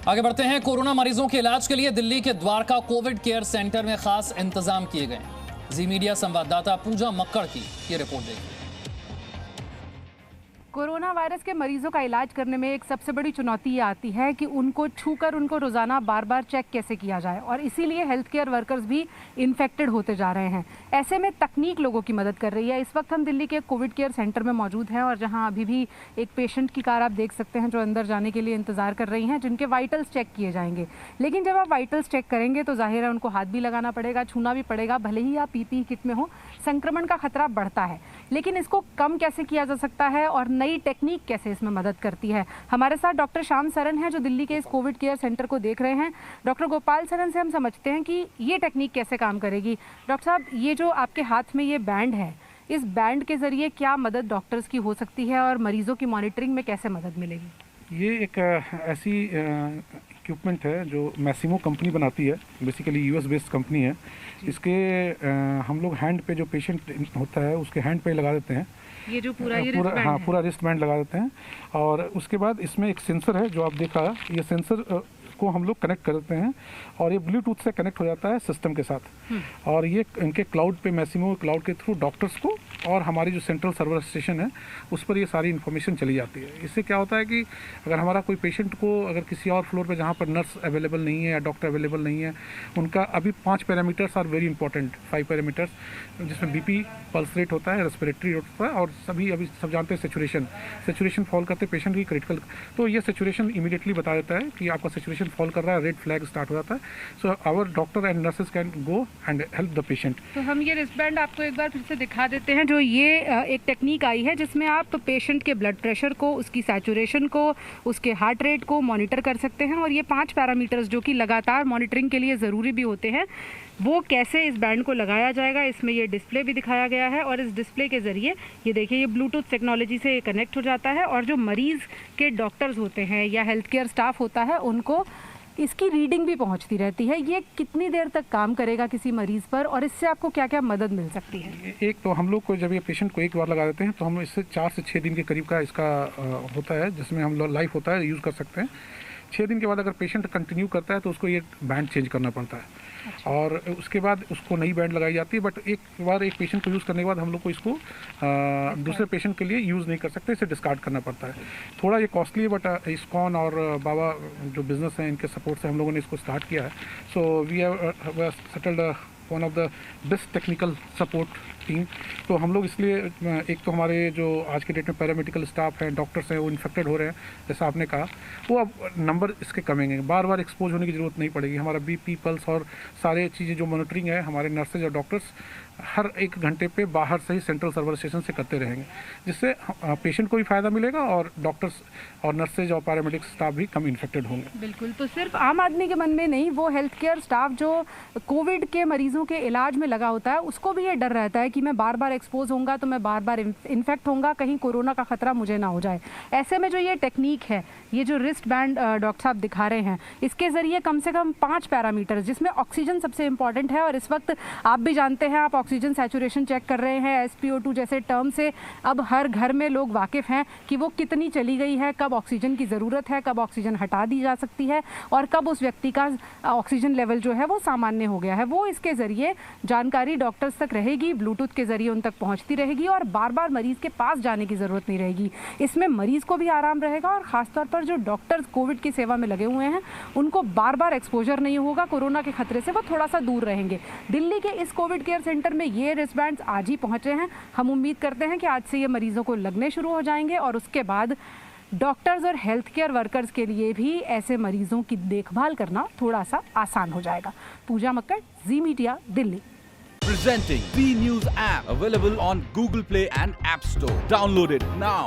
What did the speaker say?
आगे बढ़ते हैं। कोरोना मरीजों के इलाज के लिए दिल्ली के द्वारका कोविड केयर सेंटर में खास इंतजाम किए गए। जी मीडिया संवाददाता पूजा मक्कड़ की ये रिपोर्ट देखिए। कोरोना वायरस के मरीजों का इलाज करने में एक सबसे बड़ी चुनौती ये आती है कि उनको छूकर उनको रोजाना बार बार चेक कैसे किया जाए, और इसीलिए हेल्थ केयर वर्कर्स भी इन्फेक्टेड होते जा रहे हैं। ऐसे में तकनीक लोगों की मदद कर रही है। इस वक्त हम दिल्ली के कोविड केयर सेंटर में मौजूद हैं और जहां अभी भी एक पेशेंट की कार आप देख सकते हैं जो अंदर जाने के लिए इंतजार कर रही हैं, जिनके वाइटल्स चेक किए जाएंगे। लेकिन जब आप वाइटल्स चेक करेंगे तो जाहिर है उनको हाथ भी लगाना पड़ेगा, छूना भी पड़ेगा, भले ही आप पीपीई किट में हो। संक्रमण का खतरा बढ़ता है, लेकिन इसको कम कैसे किया जा सकता है और नई टेक्निक कैसे इसमें मदद करती है। हमारे साथ डॉक्टर श्याम सरन हैं जो दिल्ली के इस कोविड केयर सेंटर को देख रहे हैं। डॉक्टर गोपाल सरन से हम समझते हैं कि ये टेक्निक कैसे काम करेगी। डॉक्टर साहब, ये जो आपके हाथ में ये बैंड है, इस बैंड के जरिए क्या मदद डॉक्टर्स की हो सकती है और मरीजों की मॉनिटरिंग में कैसे मदद मिलेगी? ये एक ऐसी इक्विपमेंट है जो मैसिमो कंपनी बनाती है, बेसिकली यूएस बेस्ड कंपनी है। इसके हम लोग हैंड पे जो पेशेंट होता है उसके हैंड पे लगा देते हैं। ये जो पूरा रिस्ट बैंड लगा देते हैं, और उसके बाद इसमें एक सेंसर है जो आप देखा, ये सेंसर को हम लोग कनेक्ट करते हैं और ये ब्लूटूथ से कनेक्ट हो जाता है सिस्टम के साथ। और ये इनके क्लाउड पे, मैसिमो क्लाउड के थ्रू डॉक्टर्स को और हमारी जो सेंट्रल सर्वर स्टेशन है उस पर ये सारी इन्फॉर्मेशन चली जाती है। इससे क्या होता है कि अगर हमारा कोई पेशेंट को अगर किसी और फ्लोर पे जहाँ पर नर्स अवेलेबल नहीं है या डॉक्टर अवेलेबल नहीं है, उनका अभी 5 parameters are very important, 5 parameters, जिसमें बीपी, पल्स रेट होता है, रेस्पिरेटरी रेट होता है, और अभी सब जानते हैं सेचुरेशन फॉल करते पेशेंट की क्रिटिकल, तो ये सेचुरेशन इमीडिएटली बता देता है कि आपका सेचुरेशन फॉल कर रहा है, रेड फ्लैग स्टार्ट हो जाता है। So our doctor and nurses can go and help the patient. तो हम ये रिस्टबैंड आपको एक बार फिर से दिखा देते हैं। जो ये एक टेक्निक आई है जिसमें आप पेशेंट के ब्लड प्रेशर को, उसकी सैचुरेशन को, उसके हार्ट रेट को मॉनिटर कर सकते हैं, और ये 5 पैरामीटर्स जो कि लगातार मॉनिटरिंग के लिए ज़रूरी भी होते हैं, वो कैसे इस बैंड को लगाया जाएगा, इसमें ये डिस्प्ले भी दिखाया गया है। और इस डिस्प्ले के ज़रिए ये देखिए, ये ब्लूटूथ टेक्नोलॉजी से कनेक्ट हो जाता है, और जो मरीज़ के डॉक्टर्स होते हैं या हेल्थ केयर स्टाफ होता है उनको इसकी रीडिंग भी पहुंचती रहती है। ये कितनी देर तक काम करेगा किसी मरीज़ पर, और इससे आपको क्या क्या मदद मिल सकती है? एक तो हम लोग को जब ये पेशेंट को एक बार लगा देते हैं तो हम इससे 4 से 6 दिन के करीब का इसका होता है, जिसमें हम लाइफ होता है, यूज़ कर सकते हैं। 6 दिन के बाद अगर पेशेंट कंटिन्यू करता है तो उसको ये बैंड चेंज करना पड़ता है। अच्छा। और उसके बाद उसको नई बैंड लगाई जाती है। बट एक बार एक पेशेंट को यूज़ करने के बाद हम लोग को इसको दूसरे पेशेंट के लिए यूज़ नहीं कर सकते, इसे डिस्कार्ड करना पड़ता है। थोड़ा ये कॉस्टली है, बट इस्कॉन और बाबा जो बिजनेस है इनके सपोर्ट से हम लोगों ने इसको स्टार्ट किया है। So we have settled one of the best technical support team. तो हम लोग इसलिए, एक तो हमारे जो आज के डेट में पैरामेडिकल स्टाफ हैं, डॉक्टर्स हैं, वो इन्फेक्टेड हो रहे हैं जैसा आपने कहा, वो अब नंबर इसके कमेंगे, बार बार एक्सपोज होने की ज़रूरत नहीं पड़ेगी। हमारा बीपी, पल्स और सारे चीज़ें जो मॉनिटरिंग है, हमारे नर्सेज और डॉक्टर्स हर 1 घंटे पे बाहर से ही सेंट्रल सर्वर स्टेशन से करते रहेंगे, जिससे पेशेंट को भी फ़ायदा मिलेगा और डॉक्टर्स और नर्सेज और पैरामेडिक स्टाफ भी कम इन्फेक्टेड होंगे। बिल्कुल। तो सिर्फ आम आदमी के मन में नहीं, वो हेल्थ केयर स्टाफ जो कोविड के मरीजों के इलाज में लगा होता है, उसको भी ये डर रहता है कि मैं बार बार एक्सपोज होऊंगा तो मैं बार बार इन्फेक्ट होऊंगा, कहीं कोरोना का खतरा मुझे ना हो जाए। ऐसे में जो ये टेक्निक है, ये जो रिस्ट बैंड डॉक्टर साहब दिखा रहे हैं, इसके ज़रिए कम से कम 5 पैरामीटर्स, जिसमें ऑक्सीजन सबसे इंपॉर्टेंट है, और इस वक्त आप भी जानते हैं, आप ऑक्सीजन सैचुरेशन चेक कर रहे हैं, SpO2 जैसे टर्म से अब हर घर में लोग वाकिफ़ हैं कि वो कितनी चली गई है, कब ऑक्सीजन की ज़रूरत है, कब ऑक्सीजन हटा दी जा सकती है, और कब उस व्यक्ति का ऑक्सीजन लेवल जो है वो सामान्य हो गया है। वो इसके ज़रिए जानकारी डॉक्टर्स तक रहेगी, ब्लूटूथ के ज़रिए उन तक पहुँचती रहेगी, और बार बार मरीज़ के पास जाने की ज़रूरत नहीं रहेगी। इसमें मरीज़ को भी आराम रहेगा, और ख़ासतौर पर जो डॉक्टर्स कोविड की सेवा में लगे हुए हैं उनको बार बार एक्सपोजर नहीं होगा, कोरोना के खतरे से वो थोड़ा सा दूर रहेंगे। दिल्ली के इस कोविड केयर सेंटर में ये रिस्टबैंड्स आज ही पहुंचे हैं। हम उम्मीद करते हैं कि आज से ये मरीजों को लगने शुरू हो जाएंगे, और उसके बाद डॉक्टर्स और हेल्थ केयर वर्कर्स के लिए भी ऐसे मरीजों की देखभाल करना थोड़ा सा आसान हो जाएगा। Puja Makkar, Zee Media, Delhi. Presenting B News app, available on Google Play and App Store. Download it now.